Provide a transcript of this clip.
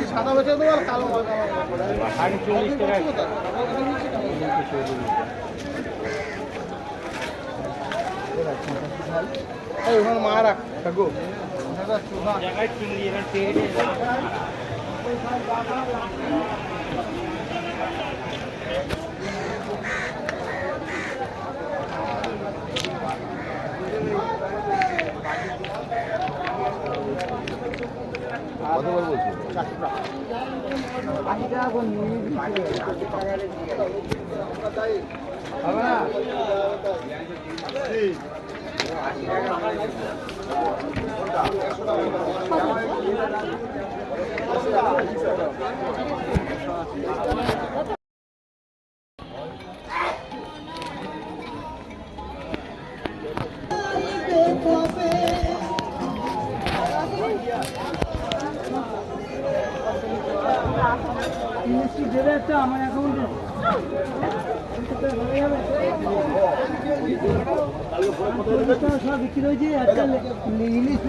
সাদা বেচে দেবো আর কালো মাল ওখানে মা রাখ থাকো কতবার বলছি হবে না দেবে একটা আমার অ্যাকাউন্টে সব বিক্রি হয়েছে একটা ইলিশ